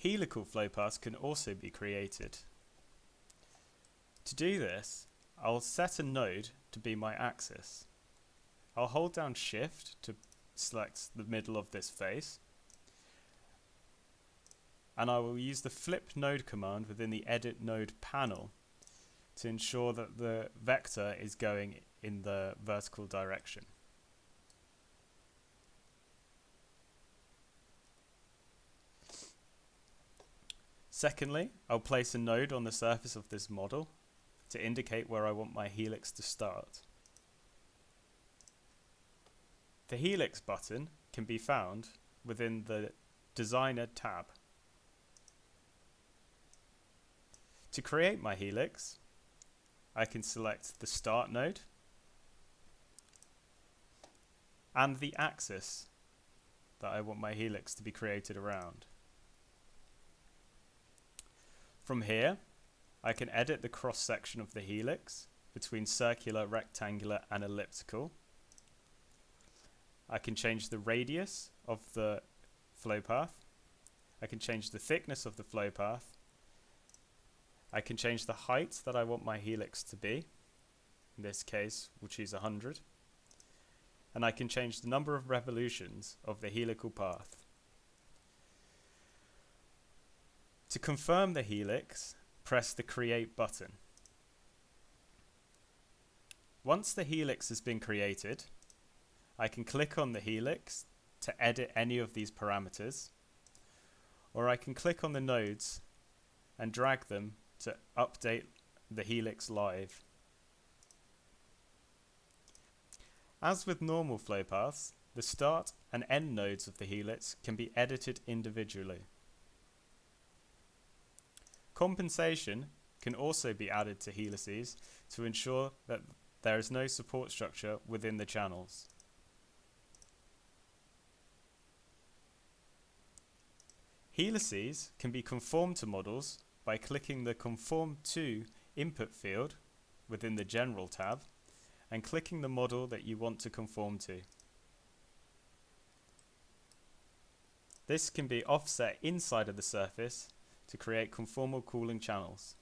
Helical flowpaths can also be created. To do this, I'll set a node to be my axis. I'll hold down Shift to select the middle of this face, and I will use the flip node command within the edit node panel to ensure that the vector is going in the vertical direction. Secondly, I'll place a node on the surface of this model to indicate where I want my helix to start. The Helix button can be found within the Designer tab. To create my helix, I can select the Start node and the axis that I want my helix to be created around. From here, I can edit the cross-section of the helix between circular, rectangular and elliptical. I can change the radius of the flowpath. I can change the thickness of the flowpath. I can change the height that I want my helix to be. In this case, we'll choose 100. And I can change the number of revolutions of the helical path. To confirm the helix, press the Create button. Once the helix has been created, I can click on the helix to edit any of these parameters, or I can click on the nodes and drag them to update the helix live. As with normal flowpaths, the start and end nodes of the helix can be edited individually. Compensation can also be added to helices to ensure that there is no support structure within the channels. Helices can be conformed to models by clicking the Conform to input field within the General tab and clicking the model that you want to conform to. This can be offset inside of the surface to create conformal cooling channels.